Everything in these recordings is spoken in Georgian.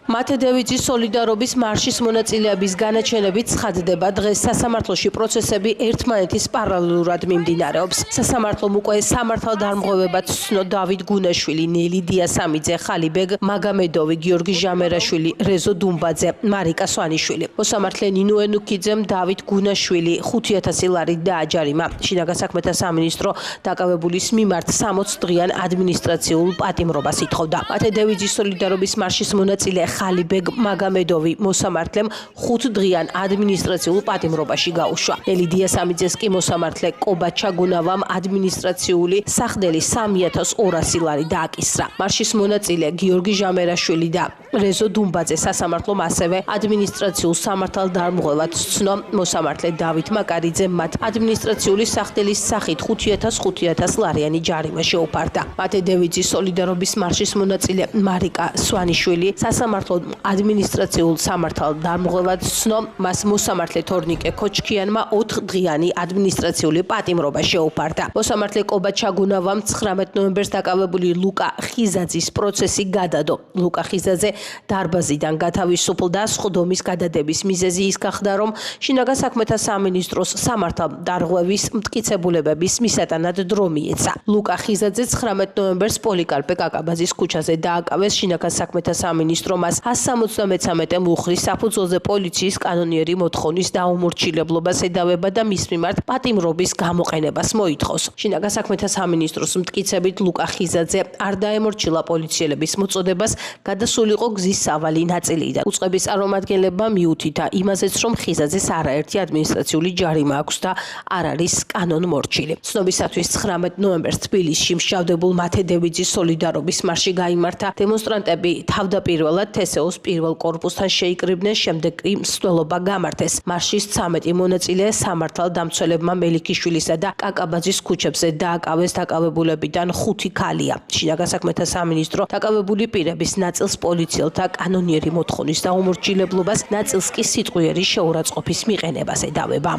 მათე დევიძის სოლიდარობის მარშის მონაწილეების განაჩენებით ცხადდება, დღეს სასამართლოში პროცესები ერთმანეთის პარალელურად მიმდინარეობს. სასამართლომ უკვე სამართალდამღებებად ცნო დავით გუნაშვილი, ნელი დიასამიძე, ხალიბეგ მაგამედოვი, გიორგი ჟამერაშვილი, რეზო დუმბაძე, მარიკა სვანიშვილი. მოსამართლე ნინო ენუქიძემ დავით გუნაშვილი 5000 ლარი დააჯარიმა. შინაგან საქმეთა სამინისტრო დაკავებულის მიმართ 60 დღიან ადმინისტრაციულ პატიმრობას ითხოვდა. მათე დევიძის სოლიდარობის მარშის მონაწილე ხალიბეგ მაგამედოვი მოსამართლემ 5 დღიან ადმინისტრაციულ პატიმრობაში გაუშვა. ნელი დიასამიძეს კი მოსამართლე კობა ჩაგუნავამ ადმინისტრაციული სახდელი 3200 ლარი დააკისრა. მარშის მონაწილე გიორგი ჟამერაშვილი და რეზო დუმბაძე სასამართლომ ასევე ადმინისტრაციულ სამართალდამღებად ცნო. მოსამართლე დავით მაკარიძემ მათ ადმინისტრაციული სახდელის სახით 5000 ლარიანი ჯარიმა შეუფარდა. მათე დევიძის სოლიდარობის მარშის მონაწილე მარიკა სვანიშვილი სასამართლო ადმინისტრაციულ სამართალდამღებად ცნო. მას მოსამართლე თორნიკე ქოჩქიანმა 4 დღიანი ადმინისტრაციული პატიმრობა შეუფარდა. მოსამართლე კობა ჩაგუნავამ 19 ნოემბერს დაკავებული ლუკა ხიზაძის პროცესი გადადო. ლუკა ხიზაძე დარბაზიდან გათავისუფლდა. სხდომის გადადების მიზეზი ის გახდა, რომ შინაგან საქმეთა სამინისტროს სამართალდამღების მტკიცებულებების მისატანად დრო მიეცა. ლუკა ხიზაძე 19 ნოემბერს პოლიკარპე კაკაბაძის ქუჩაზე დააკავეს. შინაგან საქმეთა სამინისტრო მას 173 მუხლის საფუძველზე პოლიციის კანონიერი მოთხოვნის დაუმორჩილებლობას ედავება და მის მიმართ პატიმრობის გამოყენებას მოითხოვს. შინაგან საქმეთა სამინისტროს მტკიცებით ლუკა ხიზაძე არ დაემორჩილა პოლიციელების მოწოდებას, გადასულიყო გზის სავალი ნაწილიდან. უწყების წარმომადგენლებმა მიუთითა იმაზეც, რომ ხიზაძეს არაერთი ადმინისტრაციული ჯარიმა აქვს და არ არის კანონმორჩილი. ცნობისათვის 19 ნოემბერს თბილისში მსჯავრდებულ მათე დევიძის სოლიდარობის მარში გაიმართა. დემონსტრანტები თავდაპირველად თესეოს პირველ კორპუსთან შეიკრიბნენ, შემდეგ კი მსვლელობა გამართეს. მარშის 13 მონაწილე სამართალდამცველებმა მელიქიშვილისა და კაკაბაძის ქუჩებზე დააკავეს. დაკავებულებიდან 5 ქალია. შინაგან საქმეთა სამინისტრო დაკავებული პირების ნაწილს პოლიციელთა კანონიერი მოთხოვნის დაუმორჩილებლობას, ნაწილს კი სიტყვიერი შეურაცხყოფის მიყენებას ედავება.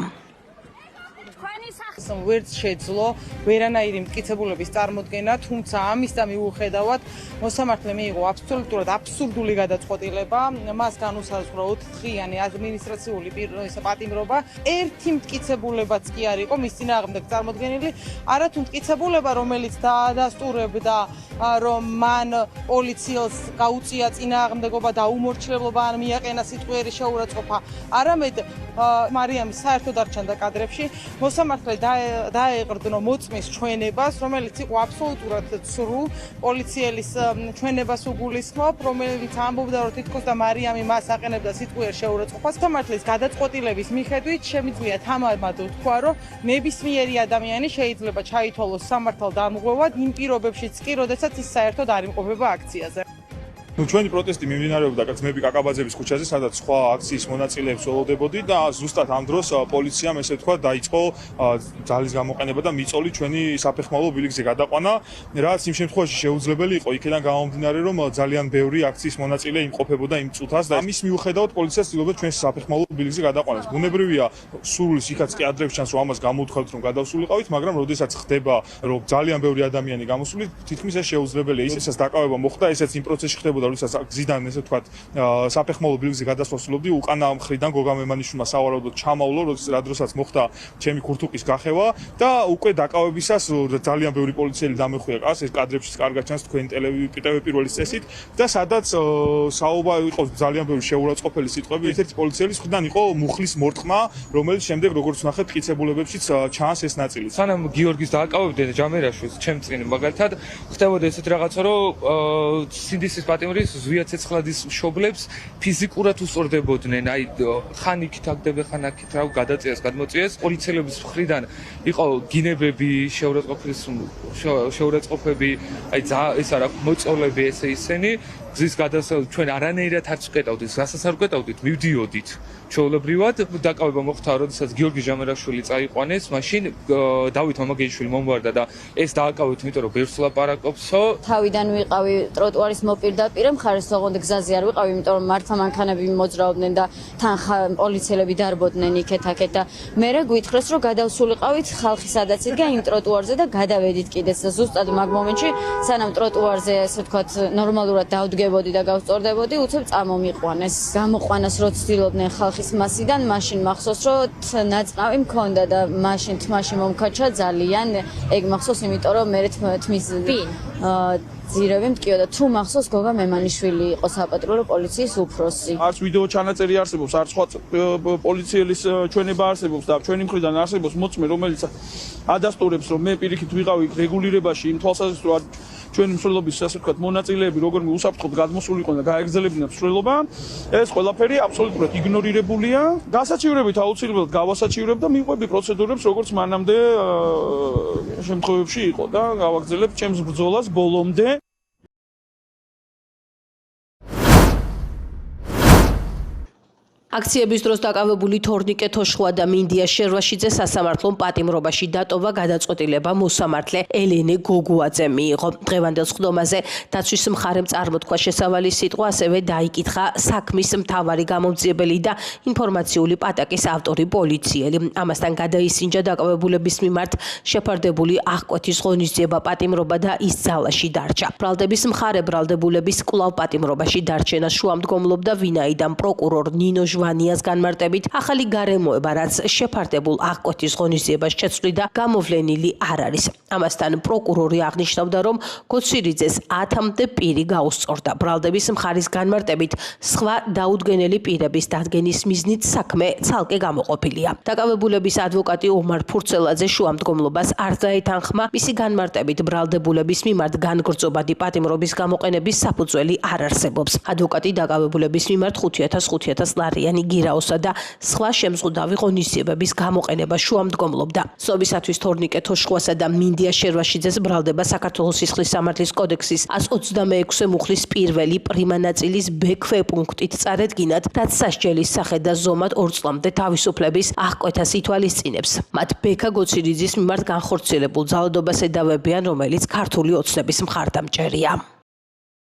ვერც შეძლო ვერანაირი მტკიცებულების წარმოდგენა, თუმცა ამის და მიუხედავად მოსამართლე მიიღო აბსოლუტურად აბსურდული გადაწყვეტილება. მას განუსაზღვრა 4 დღიანი ადმინისტრაციული პატიმრობა. ერთი მტკიცებულებაც კი არ იყო მის წინააღმდეგ წარმოდგენილი, არათუ მტკიცებულება, რომელიც დაადასტურებდა, რომ მან პოლიციელს გაუწია წინააღმდეგობა და უმორჩილებლობა ან მიაყენა სიტყვიერი შეურაცხყოფა. არამედ მარიამის საერთოდ არ ჩანდა კადრებში. მოსამართლე დაეყრდნო მოწმის ჩვენებას, რომელიც იყო აბსოლუტურად ცრუ, პოლიციელის ჩვენებას უგულისხმობ, რომელიც ამბობდა, რომ თითქოს და მარიამი მას აყენებდა სიტყვიერ შეურაცხყოფას. მოსამართლის გადაწყვეტილების მიხედვით შემიძლია თამამად ვთქვა, რომ ნებისმიერი ადამიანი შეიძლება ჩაითვალოს სამართალდამღებად იმ პირობებშიც კი, როდესაც ის საერთოდ არ იმყოფება აქციაზე. ჩვენი პროტესტი მიმდინარეობდა ძმები კაკაბაძების ქუჩაზე, სადაც სხვა აქციის მონაწილეებს ველოდებოდი და ზუსტად ამ დროს პოლიციამ ესე თქვა დაიწყო ძალის გამოყენება და მიწოლი ჩვენი საფეხმავლო ბილიკზე გადაყვანა, რაც იმ შემთხვევაში შეუძლებელი იყო იქიდან გამომდინარე, რომ ძალიან ბევრი აქციის მონაწილე იმყოფებოდა იმ წუთას და ამის მიუხედავად პოლიცია ცდილობდა ჩვენს საფეხმავლო ბილიკზე გადაყვანას. ბუნებრივია, სურვილს იქაც კი ადრეებს ჩანს, რომ ამას გამოვთქვათ, რომ გადავსულიყავით, მაგრამ როდესაც ხდება, რომ ძალიან ბევრი ადამიანი გამოსული, თითქმის ეს შეუძლებელია. ისაც დაკავება მოხდა, ესეც იმ პროცესში ხდებოდა, როდესაც გზიდან ესე ვთქვათ საფეხმავლო ბილიკზე გადასვლასულობდი, უკანა მხრიდან გოგა მემანიშვილმა სავარაუდოდ ჩამავლო, რა დროსაც მოხდა ჩემი ქურთუკის გახევა და უკვე დაკავებისას ძალიან ბევრი პოლიციელი დამეხვია ყავს, ეს კადრებშიც კარგად ჩანს თქვენი ტელევიზიის წესით და სადაც საუბარი იყო ძალიან ბევრი შეურაცხყოფელი სიტყვები. ერთ-ერთი პოლიციელის მხრიდან იყო მუხლის მორტყმა, რომელიც შემდეგ როგორც ვნახეთ მტკიცებულებებშიც ჩანს ეს ნაწილი. სანამ გიორგის დააკავებდნენ ჟამერაშვილს, ჩემ წინ მაგალითად ხდებოდა ესეთ რაღაცა, რომ სინდისის პატიმრობის ზვია ცეცხლადის მშობლებს ფიზიკურად უსწორდებოდნენ, აი ხან იქით აგდები, ხან აქით რა გადაწიეს, გადმოწიეს. პოლიციელების მხრიდან იყო გინებები, შეურაცხყოფები, აი ეს არა მოწოლები ესე ისენი. გზის გადასვლას ჩვენ არანაირად არც ვკეტავდით, რასაც არ ვკეტავდით, მივდიოდით. ჩვეულებრივად დაკავება მოხდა, როდესაც გიორგი ჟამერაშვილი წაიყვანეს, მაშინ დავით მამაგეიშვილი მომვარდა და ეს დააკავეთ, იმიტომ რომ ბევრს ლაპარაკობსო. თავიდან ვიყავი ტროტუარის მოპირდაპირე, მხარეს ოღონდ გზაზე არ ვიყავი, იმიტომ რომ მართლა-მანქანები მოძრაობდნენ და თან პოლიციელები დარბოდნენ იქეთ-აქეთ და მერე გვითხრეს, რომ გადავსულიყავით ხალხი სადაც იდგა იმ ტროტუარზე და გადავედით კიდეც ზუსტად მაგ მომენტში, სანამ ტროტუარზე, ასე ვთქვათ, ნორმალურად დავდგე გავიძიებოდი და გავწორდებოდი, უცებ წამომიყვანეს. გამოყვანას რო ცდილობდნენ ხალხის მასიდან, მაშინ მახსოვს, რომ ნაწყავი მქონდა და მაშინ თმაში მომქაჩა ძალიან. ეგ მახსოვს, იმიტომ რომ მე თმის ძირები მткиოდა. თუ მახსოვს, გოგა მემანიშვილი იყო საპატრულო პოლიციის უფროსი. არც ვიდეო ჩანაწერი არსებობს, არც სხვა პოლიციელის ჩვენება არსებობს და ჩვენი მხრიდან არსებობს მოწმე, რომელიც ადასტურებს, რომ მე პირიქით ვიყავი რეგულირებაში იმ თვალსაზრისით, რომ ჩვენი მსვლელობის, ასე ვთქვათ, მონაწილეები როგორმე უსაფრთხოდ გადმოსულიყვნენ და გაეგრძელებინათ მსვლელობა, ეს ყველაფერი აბსოლუტურად იგნორირებულია. გასაჩივრებით აუცილებლად გავასაჩივრებ და მიყვები პროცედურებს, როგორც მანამდე შემთხვევებში იყო და გავაგრძელებ ჩემს ბრძოლას ბოლომდე. აქციების დროს დაკავებული თორნიკე თოშხვა და მინდია შერვაშიძე სასამართლომ პატიმრობაში დატოვა გადაწყვეტილება მოსამართლე ელენე გოგუაძემ მიიღო. დღევანდელ სხდომაზე დაცვის მხარემ წარმოთქვა შესავალი სიტყვა, ასევე დაიკითხა საქმის მთავარი გამომძიებელი და ინფორმაციული პატაკის ავტორი პოლიციელი. ამასთან გადაისინჯა დაკავებულების მიმართ შეფარდებული აღკვეთის ღონისძიება პატიმრობა და ის ძალაში დარჩა. ბრალდების მხარე ბრალდებულების კვლავ პატიმრობაში დარჩენას შუამდგომლობდა, ვინაიდან პროკურორ ნინო ჟვანიას განმარტებით ახალი გარემოება, რაც შეფარდებულ აღკვეთის ღონისძიებას შეცვლი და გამოვლენილი არ არის. ამასთან პროკურორი აღნიშნავდა, რომ გოცირიძეს 10-მდე პირი გაუსწორდა. ბრალდების მხარის განმარტებით, სხვა დაუდგენელი პირების დადგენის მიზნით საქმე ცალკე გამოყოფილია. დაკავებულების ადვოკატი ომარ ფურცელაძე შუამდგომლობას არ დაეთანხმა, მისი განმარტებით ბრალდებულების მიმართ განგრძობადი პატიმრობის გამოყენების საფუძველი არ არსებობს. ადვოკატი დაკავებულების მიმართ 5,500 ლარიანი გირაოსა და სხვა შემზღუდავი ღონისძიებების გამოყენება შუამდგომლობდა. სობისათვის თორნიკე თოშხვასა და მინდია შერვაშიძეს ბრალდება საქართველოს სისხლის სამართლის კოდექსის 126 მუხლის პირველი პრიმა ნაწილის ბ ქვეპუნქტით წარედგინათ, რაც სასჯელის სახე და ზომად 2 წლამდე თავისუფლების აღკვეთას ითვალისწინებს. მათ ბექა გოცირიძის მიმართ განხორციელებულ ძალადობას ედავებიან, რომელიც ქართული ოცნების მხარდამჭერია.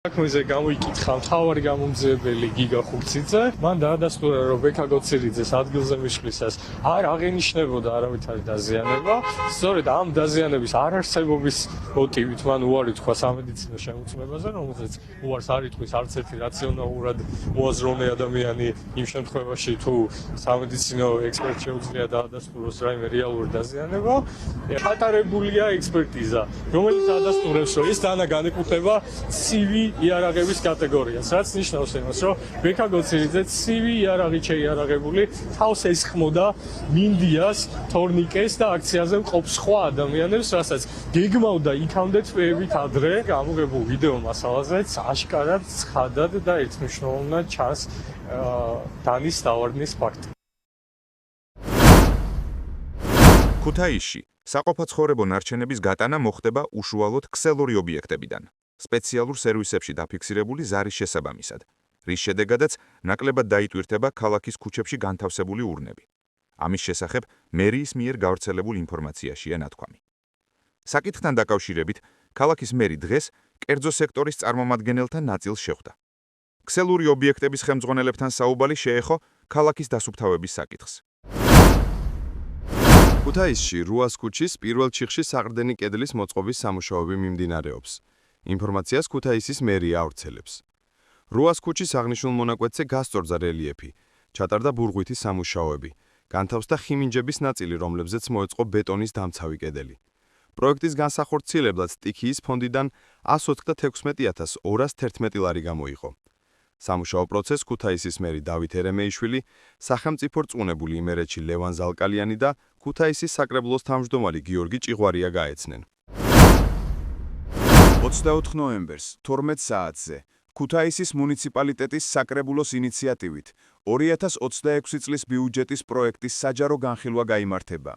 საქმეზე გამოიკითხა მთავარი გამომძიებელი გიგა ხურციძე. მან დაადასტურა, რომ ბექა გოცირიძეს ადგილზე მისვლისას არ აღენიშნებოდა არავითარი დაზიანება. სწორედ ამ დაზიანების არარსებობის მოტივით მან უარი თქვა სამედიცინო შემოწმებაზე, რომელზეც უარს არ იტყვის არც ერთი რაციონალურად მოაზროვნე ადამიანი იმ შემთხვევაში, თუ სამედიცინო ექსპერტ შეუძლია დაადასტუროს რაიმე რეალური დაზიანება. ატარებულია ექსპერტიზა, რომელიც ადასტურებს, რომ ეს დანა განეკუთვნება ცივი იარაღების კატეგორიას, რაც ნიშნავს იმას, რომ ბექა გოცირიძე ცივი იარაღით შეიარაღებული თავს ესხმოდა მინდიას, თორნიკეს და აქციაზე მყოფ სხვა ადამიანებს, რასაც გეგმავდა იქამდე თვეებით ადრე. გამოგებულ ვიდეო მასალაზეც აშკარად ცხადად და ერთმნიშვნელოვნად ჩანს დანის დავარდნის ფაქტი. ქუთაისში საყოფაცხოვრებო ნარჩენების გატანა მოხდება უშუალოდ ქსელური ობიექტებიდან. სპეციალურ სერვისებში დაფიქსირებული ზარის შესაბამისად, რის შედეგადაც ნაკლებად დაიტვირთება ქალაქის ქუჩებში განთავსებული ურნები. ამის შესახებ მერიის მიერ გავრცელებულ ინფორმაციაშია ნათქვამი. საკითხთან დაკავშირებით, ქალაქის მერი დღეს კერძო სექტორის წარმომადგენელთა ნაწილს შეხვდა. ქსელური ობიექტების ხელმძღვანელებთან საუბარი შეეხო ქალაქის დასუფთავების საკითხს. ქუთაისში რუას ქუჩის პირველ ჩიხში საყრდენი კედლის მოწყობის სამუშაოები მიმდინარეობს. ინფორმაციას ქუთაისის მერია ავრცელებს. რუას ქუჩის აღნიშნულ მონაკვეთზე გასწორდა რელიეფი, ჩატარდა ბურღვითის სამუშაოები, განთავსდა ხიმინჯების ნაწილი, რომლებზეც მოეწყო ბეტონის დამცავი კედელი. პროექტის განსახორციელებლად სტიქიის ფონდიდან 196,211 ლარი გამოიყო. სამუშაო პროცესს ქუთაისის მერი დავით ერემეიშვილი, სახელმწიფო რწმუნებული იმერეთში ლევან ზალკალიანი და ქუთაისის საკრებულოს თავმჯდომარე გიორგი ჭიღვარია გაეცნენ. 24 ნოემბერს 12 საათზე ქუთაისის მუნიციპალიტეტის საკრებულოს ინიციატივით 2026 წლის ბიუჯეტის პროექტის საჯარო განხილვა გაიმართება.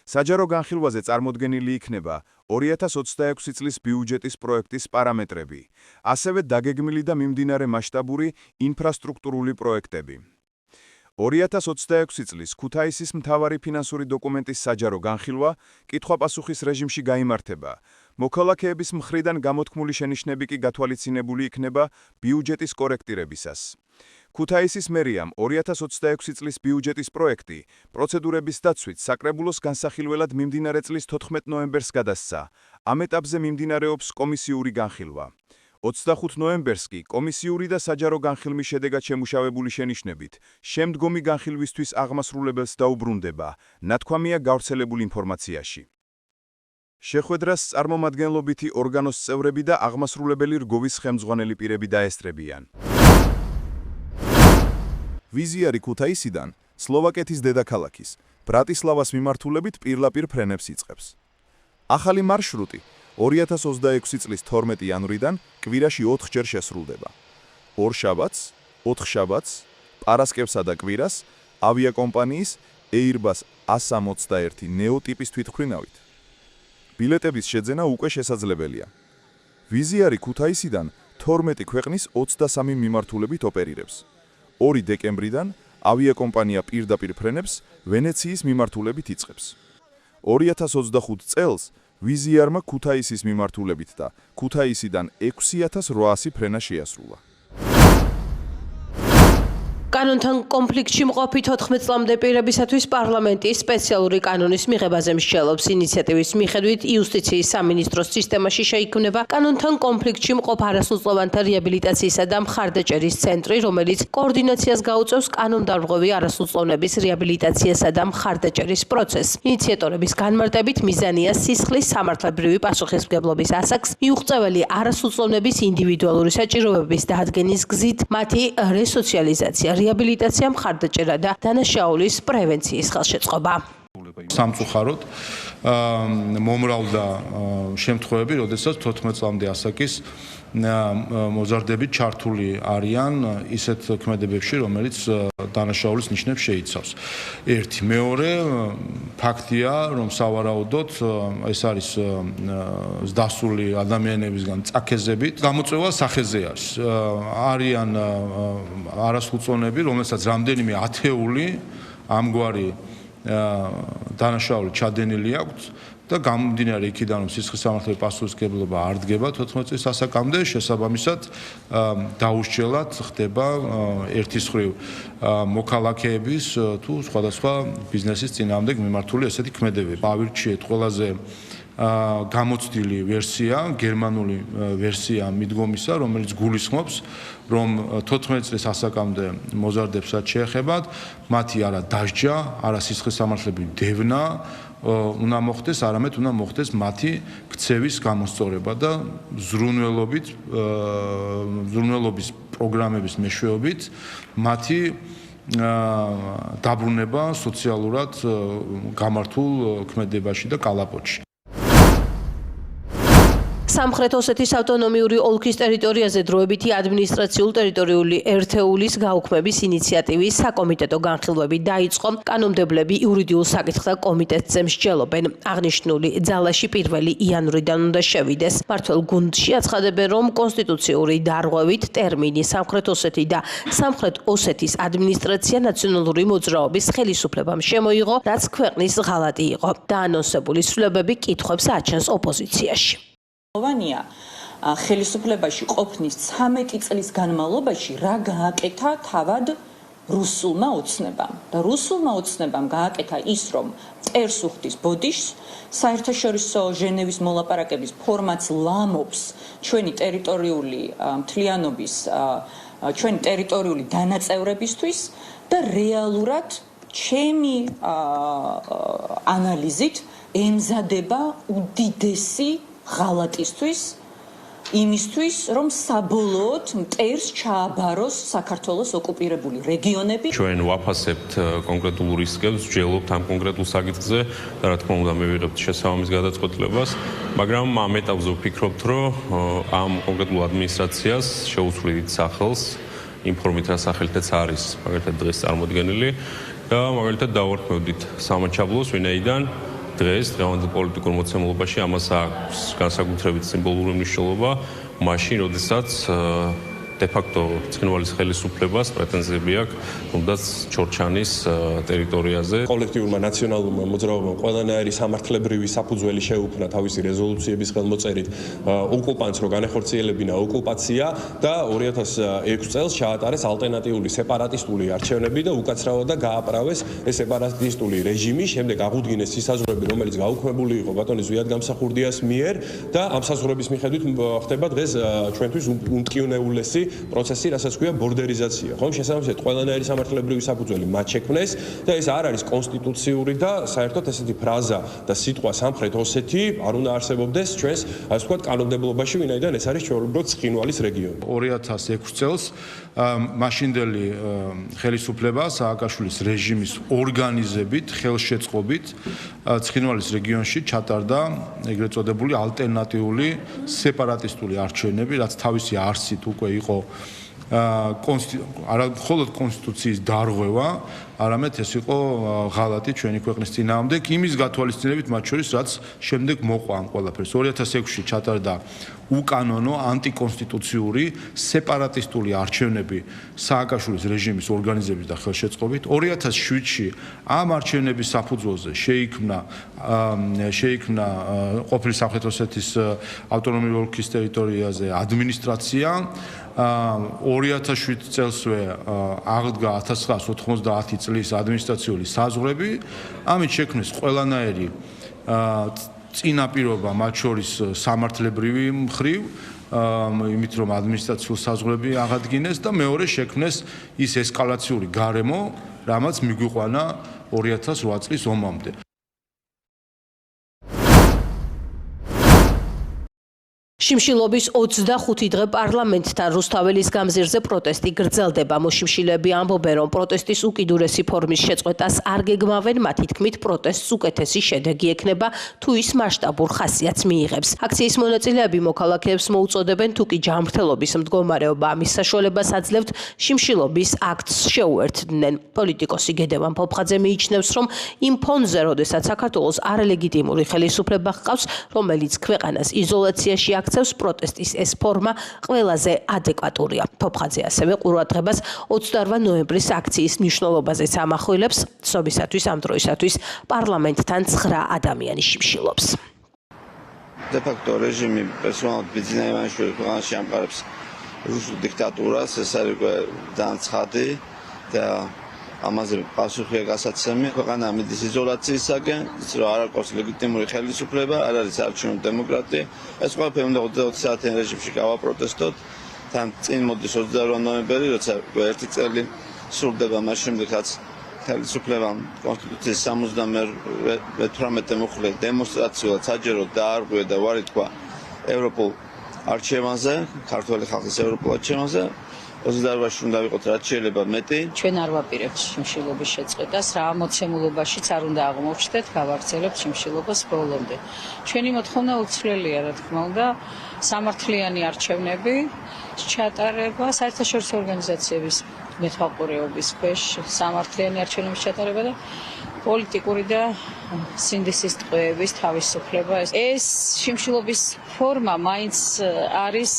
საჯარო განხილვაზე წარმოდგენილი იქნება 2026 წლის ბიუჯეტის პროექტის პარამეტრები, ასევე დაგეგმილი და მიმდინარე მასშტაბური ინფრასტრუქტურული პროექტები. 2026 წლის ქუთაისის მთავარი ფინანსური დოკუმენტის საჯარო განხილვა კითხვა-პასუხის რეჟიმში გაიმართება. მოქალაქეების მხრიდან გამოთქმული შენიშვნები კი გათვალისწინებული იქნება ბიუჯეტის კორექტირებისას. ქუთაისის მერიამ 2026 წლის ბიუჯეტის პროექტი პროცედურების დაცვით საკრებულოს განსახილველად მიმდინარე წლის 14 ნოემბერს გადასცა. ამ ეტაპზე მიმდინარეობს კომისიური განხილვა. 25 ნოემბერს კი კომისიური და საჯარო განხილვის შედეგად შემუშავებული შენიშვნებით შემდგომი განხილვისთვის აღმასრულებელს დაუბრუნდება, ნათქვამია გავრცელებულ ინფორმაციაში. შეხვედრას წარმომადგენლობითი ორგანოს წევრები და აღმასრულებელი რგოვის ხელმძღვანელი პირები დაესწრებიან. ვიზიარი ქუთაისიდან სლოვაკეთის დედაქალაქის ბრატისლავას მიმართულებით პირლაპირ ფრენებს იწყებს. ახალი მარშრუტი 2026 წლის 12 იანვრიდან კვირაში 4 ჯერ შესრულდება. 2 შაბათს, 4 შაბათს, პარასკევსა და კვირას ავიაკომპანიის Airbus A321 Neo ტიპის თვითმფრინავით. ბილეტების შეძენა უკვე შესაძლებელია. ვიზიარი ქუთაისიდან 12 ქვეყნის 23 მიმართულებით ოპერირებს. 2 დეკემბრიდან ავიაკომპანია პირდაპირ ფრენებს ვენეციის მიმართულებით იწყებს. 2025 წელს ვიზიარმა ქუთაისის მიმართულებით და ქუთაისიდან 6800 ფრენა შეასრულა. კანონთან კონფლიქტში მყოფი 14 წლამდე პირებისათვის პარლამენტის სპეციალური კანონის მიღებაზე მსჯელობს. ინიციატივის მიხედვით იუსტიციის სამინისტროს სისტემაში შეიქმნება კანონთან კონფლიქტში მყოფ არასრულწლოვანთა რეაბილიტაციისა და მხარდაჭერის ცენტრი, რომელიც კოორდინაციას გაუწევს კანონდარღვევი არასრულწლოვნების რეაბილიტაციასა და მხარდაჭერის პროცესს. ინიციატორების განმარტებით მიზანია სისხლის სამართლებრივი პასუხისმგებლობის ასაკს მიუღწეველი არასრულწლოვნების ინდივიდუალური საჭიროებების დადგენის გზით მათი რესოციალიზაცია, რეაბილიტაცია, მხარდაჭერა და დანაშაულის პრევენციის ხელშეწყობა. სამწუხაროდ მომრავლდა შემთხვევები, როდესაც 14 წლამდე ასაკის მოზარდები ჩართული არიან ისეთ ქმედებებში, რომელიც დანაშაულის ნიშნებს შეიცავს. ერთი, მეორე ფაქტია, რომ სავარაუდოდ ეს არის დასული ადამიანებისგან წაქეზებით, გამოწვევა სახეზე არის. არიან არასრულწლოვნები, რომელსაც რამდენიმე ათეული ამგვარი დანაშაული ჩადენილი აქვს და გამომდინარე იქიდან, რომ სისხლის სამართლებრივი პასუხისმგებლობა არ დგება 14 წლის ასაკამდე, შესაბამისად დაუსჯელად ხდება ერთის მხრივ მოქალაქეების თუ სხვადასხვა ბიზნესის წინააღმდეგ მიმართული ესეთი ქმედებები. ავირჩიეთ ყველაზე გამოცდილი ვერსია, გერმანული ვერსია მიდგომისა, რომელიც გულისხმობს, რომ 14 წლის ასაკამდე მოზარდებს რაც შეეხებათ, მათი არა დასჯა, არა სისხლის სამართლებრივი დევნა უნდა მოხდეს, არამედ უნდა მოხდეს მათი ქცევის გამოსწორება და ზრუნველობის პროგრამების მეშვეობით მათი დაბრუნება სოციალურად გამართულ ქმედებაში და კალაპოტში. სამხრეთ ოსეთის ავტონომიური ოლქის ტერიტორიაზე დროებითი ადმინისტრაციულ-ტერიტორიული ერთეულის გაუქმების ინიციატივის საკომიტეტო განხილვები დაიწყო. კანონმდებლები იურიდიულ საკითხთა კომიტეტზე მსჯელობენ. აღნიშნული ძალაში 1 იანვრიდან უნდა შევიდეს. მმართველ გუნდში აცხადებენ, რომ კონსტიტუციური დარღვევით ტერმინი სამხრეთ ოსეთი და სამხრეთ ოსეთის ადმინისტრაცია ნაციონალური მოძრაობის ხელისუფლებამ შემოიღო, რაც ქვეყნის ღალატი იყო. დაანონსებული ცვლილებები კითხვებს აჩენს ოპოზიციაში. Ოვანია ხელისუფლებაში ყოფნის 13 წლის განმავლობაში რა გააკეთა თავად რუსულმა ოცნებამ და რუსულმა ოცნებამ გააკეთა ის, რომ წერს უხდის ბოდიშს, საერთაშორისო ჟენევის მოლაპარაკების ფორმატს ლამობს ჩვენი ტერიტორიული მთლიანობის, ჩვენი ტერიტორიული დანაწევრებისთვის და რეალურად ჩემი ანალიზით ემზადება უდიდესი ღალატისთვის, იმისთვის, რომ საბოლოოდ მტერს ჩააბაროს საქართველოს ოკუპირებული რეგიონები. ჩვენ ვაფასებთ კონკრეტულ რისკებს, ვჯელობთ ამ კონკრეტულ საკითხზე და რა თქმა უნდა მივიღებთ შესაბამის გადაწყვეტილებას, მაგრამ ამ ეტაპზე ვფიქრობთ, რომ ამ კონკრეტულ ადმინისტრაციას შეუცვლით სახელს, ინფორმით რა სახელითაც არის, მაგალითად დღეს წარმოდგენილი და მაგალითად დავართმევდით სამაჩაბლოს, ვინაიდან დღეს დღევანდელ პოლიტიკურ მოცემულობაში ამას აქვს განსაკუთრებით სიმბოლური მნიშვნელობა, მაშინ, როდესაც დე-ფაქტო ცხინვალის ხელისუფლებას პრეტენზიები აქვს თუნდაც ჩორჩანის ტერიტორიაზე. კოლექტიურმა ნაციონალურმა მოძრაობამ ყველანაირი სამართლებრივი საფუძველი შეუქმნა თავისი რეზოლუციების ხელმოწერით ოკუპანტს რო განეხორციელებინა ოკუპაცია და 2006 წელს ჩაატარეს ალტერნატიული სეპარატისტული არჩევნები და უკაცრავად და გააправეს ეს სეპარატისტული რეჟიმი, შემდეგ აღუდგინეს სისაზღვრები, რომელიც გაუქმებული იყო ბატონის ზვიად გამსახურდიას მიერ და ამ საზღვრების მიხედვით ხდება დღეს ჩვენთვის უმტკივნეულესი პროცესი, რასაც ქვია ბორდერიზაცია. ხომ შესაბამისად ყველანაირი სამართლებრივი საფუძველი მათ შექმნეს და ეს არ არის კონსტიტუციური და საერთოდ ესეთი ფრაზა და სიტყვა სამხრეთ ოსეთი არ უნდა არსებობდეს ჩვენს, ასე ვთქვათ, კანონმდებლობაში, ვინაიდან ეს არის ჩვეულებრივ ცხინვალის რეგიონი. 2006 წელს მაშინდელი ხელისუფლება სააკაშვილის რეჟიმის ორგანიზებით, ხელშეწყობით ცხინვალის რეგიონში ჩატარდა ეგრეთ წოდებული ალტერნატიული სეპარატისტული არჩევნები, რაც თავისი არსით უკვე იყო არა მხოლოდ კონსტიტუციის დარღვევა, არამედ ეს იყო ღალატი ჩვენი ქვეყნის წინააღმდეგ, იმის გათვალისწინებით მათ შორის, რაც შემდეგ მოყვა ამ ყველაფერს. 2006-ში ჩატარდა უკანონო ანტიკონსტიტუციური სეპარატისტული არჩევნები სააკაშვილის რეჟიმის ორგანიზებით და ხელშეწყობით. 2007-ში ამ არჩევნების საფუძველზე შეიქმნა ყოფილი სამხრეთ ოსეთის ავტონომიური ოლქის ტერიტორიაზე ადმინისტრაცია. 2007 წელსვე აღდგა 1990 წლის ადმინისტრაციული საზღვრები, ამით შექმნეს ყველანაირი წინაპირობა მათ შორის სამართლებრივი მხრივ, იმით რომ ადმინისტრაციულ საზღვრები აღადგინეს და მეორე შექმნეს ის ესკალაციური გარემო, რამაც მიგვიყვანა 2008 წლის ომამდე. შიმშილობის 25 დღე პარლამენტთან რუსთაველის გამზირზე პროტესტი გრძელდება. მოშიმშილეები ამბობენ, რომ პროტესტის უკიდურესი ფორმის შეწყვეტას არ გეგმავენ, მათი თქმით, პროტესტს უკეთესი შედეგი ექნება, თუ ის მასშტაბურ ხასიათს მიიღებს. აქციის მონაწილეები მოქალაქეებს მოუწოდებენ, თუ კი ჯანმრთელობის მდგომარეობა ამის საშუალებას აძლევთ, შიმშილობის აქტს შეუერთდნენ. პოლიტიკოსი გედევან ფოფხაძე მიიჩნევს, რომ იმ ფონზე, როდესაც საქართველოს არალეგიტიმური ხელისუფლება ჰყავს, რომელიც ქვეყანას იზოლაციაში აქცევს, პროტესტის ეს ფორმა ყველაზე ადეკვატურია. ფოფხაძე ასევე ყურადღებას 28 ნოემბრის აქციის მნიშვნელობაზეც ამახვილებს, ცნობისათვის ამ დროისათვის პარლამენტთან 9 ადამიანი შიმშილობს. დე-ფაქტო რეჟიმი პერსონალურად ბიძინა ივანიშვილი ქვეყანაში ამყარებს რუსულ დიქტატურას, ეს არის ძალიან ცხადი და ამაზე პასუხია გასაცემი. ქვეყანა მიდის იზოლაციისაკენ, ის რომ არ აქვს ლეგიტიმური ხელისუფლება, არ არის არჩევნო დემოკრატია. ეს ყველაფერი უნდა 24 საათიან რეჟიმში გავაპროტესტოთ. თან წინ მოდის 28 ნოემბერი, როცა ერთი წელი სრულდება მას შემდეგ, რაც ხელისუფლებამ კონსტიტუციის 78 მუხლე დემონსტრაციულად საჯაროდ დაარღვია და უარი თქვა ევროპულ არჩევანზე, ქართული ხალხის ევროპულ არჩევანზე. 28-ში უნდა ვიყოთ რაც შეიძლება მეტი. ჩვენ არ ვაპირებთ შიმშილობის შეწყვეტას, რა მოცემულობაშიც არ უნდა აღმოვჩნდეთ, გავაგრძელებთ შიმშილობას ბოლომდე. ჩვენი მოთხოვნა უცვლელია, რა თქმა უნდა, სამართლიანი არჩევნები ჩატარება საერთაშორისო ორგანიზაციების მეთვალყურეობის ქვეშ, სამართლიანი არჩევნების ჩატარება და პოლიტიკური და სინდისის ტყვეების თავისუფლება. ეს შიმშილობის ფორმა მაინც არის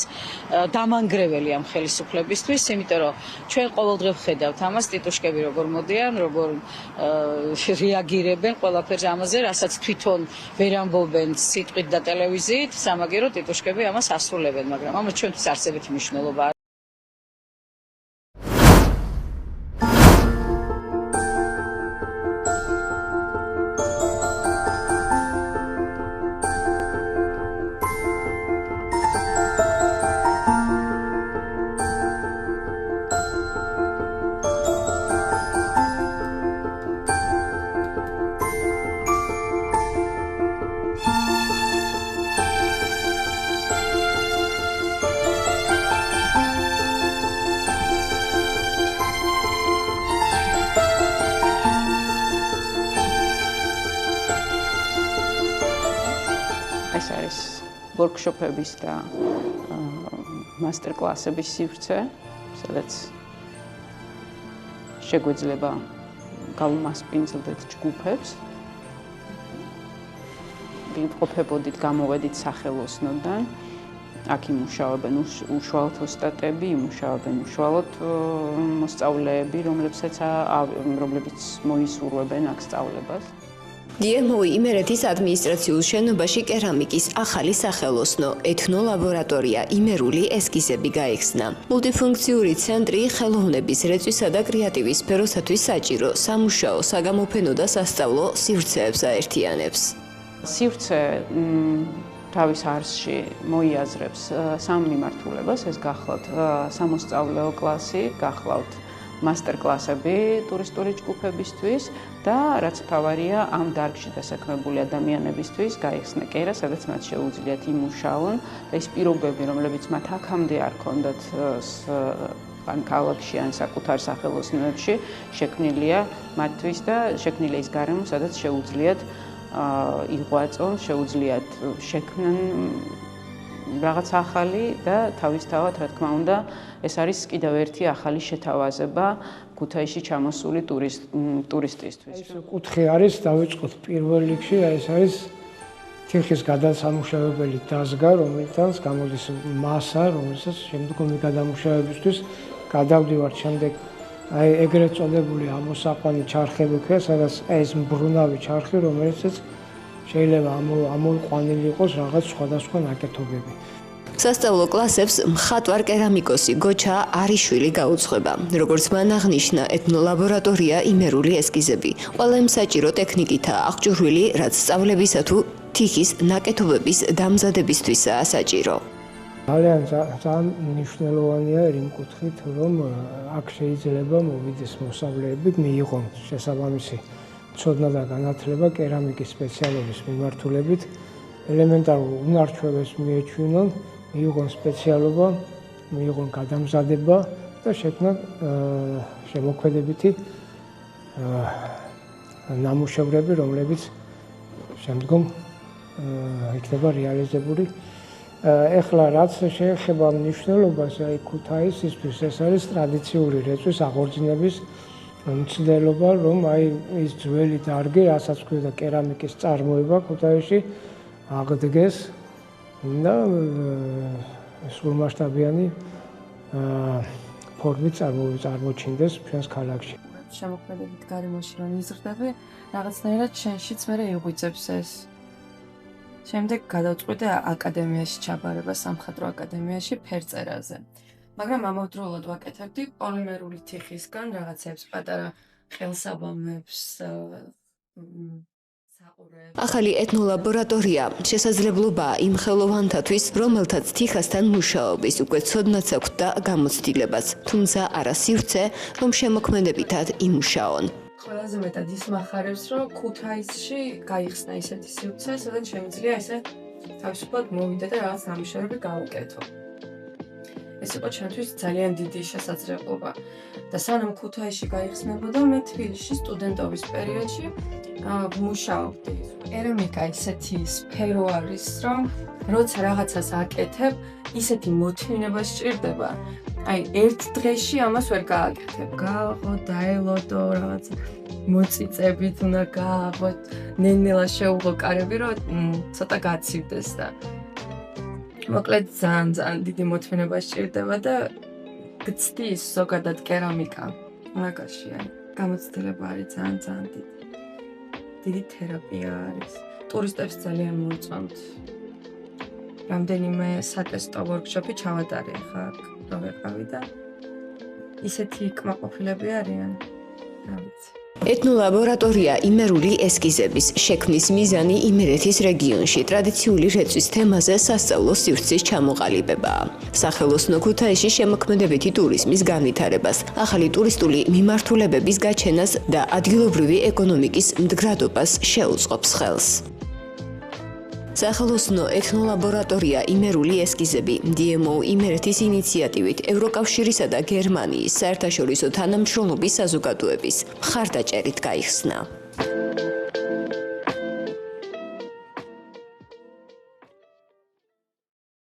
დამანგრეველი ამ ხელისუფლებისთვის, იმიტომ რომ ჩვენ ყოველდღე ვხედავთ ამას, ტიტუშკები როგორ მოდიან, როგორ რეაგირებენ ყველაფერს ამაზე, რასაც თვითონ ვერ ამბობენ სიტყვით და ტელევიზიით, სამაგერო ტიტუშკები ამას ასრულებენ, მაგრამ ამას ჩვენთვის არსებითი მნიშვნელობა აქვს. ეს არის ვორქშოპების და მასტერკლასების სივრცე, სადაც შეგვეძლება გავუმასპინძლდეთ ჯგუფებს, ვიმყოფებოდით, გამოვედით სახელოსნოდან, აქ იმუშავებენ უშუალოდ ოსტატები, იმუშავებენ უშუალოდ მოსწავლეები, რომლებიც მოისურვებენ აქ სწავლებას. DMO იმერეთის ადმინისტრაციულ შენობაში კერამიკის ახალი სახელოსნო ეთნოლაბორატორია იმერული ესკიზები გაიხსნა. მულტიფუნქციური ცენტრი ხელოვნების რეწვისა და კრეატივის სფეროსათვის საჭირო სამუშაო, საგამოფენო და სასწავლო სივრცეებს აერთიანებს. სივრცე თავის არსში მოიაზრებს სამ მიმართულებას, ეს გახლავთ სამოსწავლეო კლასი, გახლავთ მასტერ-კლასები ტურისტული ჯგუფებისთვის და რაც მთავარია ამ დარგში დასაქმებული ადამიანებისთვის გაიხსნა კერა, სადაც მათ შეუძლიათ იმუშაონ. ეს პირობები, რომლებიც მათ აქამდე არ ჰქონდათ ან ქალაქში ან საკუთარ სახელოსნოებში, შექმნილია მათთვის და შექმნილია ის გარემო, სადაც შეუძლიათ იღვაწონ, შეუძლიათ შექმნან რაღაც ახალი და თავისთავად, რა თქმა უნდა, ეს არის კიდევ ერთი ახალი შეთავაზება ქუთაისში ჩამოსული ტურისტისთვის. ეს კუთხე არის, დავიწყოთ პირველ რიგში, ეს არის თიხის გადასამუშავებელი დაზგა, რომელთანაც გამოდის მასა, რომელსაც შემდგომი გადამუშავებისთვის გადავდივართ შემდეგ აი ეგრეთ წოდებული ამოსაყვანი ჩარხები ქვია, სადაც ეს მბრუნავი ჩარხი, რომელსაც შეიძლება ამოყვანილი იყოს რაღაც სხვადასხვა ნაკეთობები. სასწავლო კლასებს მხატვარ კერამიკოსი გოჩა არიშვილი გაუძღვება. როგორც მან აღნიშნა, ეთნოლაბორატორია იმერული ესკიზები. ყველა იმ საჭირო ტექნიკითაა აღჭურვილი, რაც სწავლებისა თუ თიხის ნაკეთობების დამზადებისთვისაა საჭირო. ძალიან მნიშვნელოვანია იმ კუთხით, რომ აქ შეიძლება მოვიდეს მოსავლეები, მიიღონ შესაბამისი ცოდნა და განათლება კერამიკის სპეციალობის მიმართულებით, ელემენტარულ უნარჩვევებს მიეჩვინონ, მიიღონ სპეციალობა, მიიღონ გადამზადება და შექმნან შემოქმედებითი ნამუშევრები, რომლებიც შემდგომ იქნება რეალიზებული. ეხლა რაც შეეხება მნიშვნელობას აი ქუთაისისთვის, ეს არის ტრადიციული რეწვის აღორძინების მცდელობა, რომ აი ის ძველი დარგი, რასაც ქვია კერამიკის წარმოება ქუთაისში აღდგეს და სრულმასშტაბიანი ფორმით წარმოჩინდეს ჩვენს ქალაქში. შემოქმედებით გარემოში რომ იზრდები, რაღაცნაირად შენშიც მერე იღვიძებს ეს. შემდეგ გადავწყვიტე აკადემიაში ჩაბარება, სამხატვრო აკადემიაში ფერწერაზე. მაგრამ ამავდროულად ვაკეთებდი პოლიმერული თიხისგან რაღაცებს, პატარა ხელსაბამებს, ახალი ეთნოლაბორატორია შესაძლებლობაა იმ ხელოვანთათვის, რომელთაც თიხასთან მუშაობის უკვე ცოდნაც აქვთ და გამოცდილებაც, თუმცა არა სივრცე, რომ შემოქმედებითად იმუშაონ. ყველაზე მეტად ის მახარებს, რომ ქუთაისში გაიხსნა ისეთი სივრცე, სადაც შემიძლია ესე თავისუფლად მოვიდე და რაღაც ნამუშევრები გავუკეთო. ეს იყო ჩემთვის ძალიან დიდი შესაძლებლობა. და სანამ ქუთაისში გაიხსნებოდა, მე თბილისში სტუდენტობის პერიოდში ვმუშაობდი. კერამიკა ისეთი სფერო არის, რომ როცა რაღაცას აკეთებ, ისეთი მოთმინება სჭირდება. აი, ერთ დღეში ამას ვერ გააკეთებ. გააღო, დაელოდო, რაღაც მოწიწებით უნდა გააღო, ნელ-ნელა შეუღო კარები, რომ ცოტა გაცივდეს და მოკლედ ძალიან დიდი მოთმინება სჭირდება და გწდი ის ზოგადად კერამიკა. მაგაში აი, გამოცდილება არის ძალიან დიდი. დიდი თერაპია არის. ტურისტებს ძალიან მოიწონთ. რამდენიმე სატესტო ვორქშოპი ჩავატარე ხა აქ რო ვეყავი და ისეთი კმაყოფილები არიან. რა ვიცი. ეთნოლაბორატორია იმერული ესკიზების შექმნის მიზანი იმერეთის რეგიონში ტრადიციული რეწვის თემაზე სასწავლო სივრცის ჩამოყალიბებაა. სახელოსნო ქუთაისში შემოქმედებითი ტურიზმის განვითარებას, ახალი ტურისტული მიმართულებების გაჩენას და ადგილობრივი ეკონომიკის მდგრადობას შეუწყობს ხელს. სახელოსნო ეთნოლაბორატორია იმერული ესკიზები DMO იმერეთის ინიციატივით ევროკავშირისა და გერმანიის საერთაშორისო თანამშრომლობის საზოგადოების მხარდაჭერით გაიხსნა.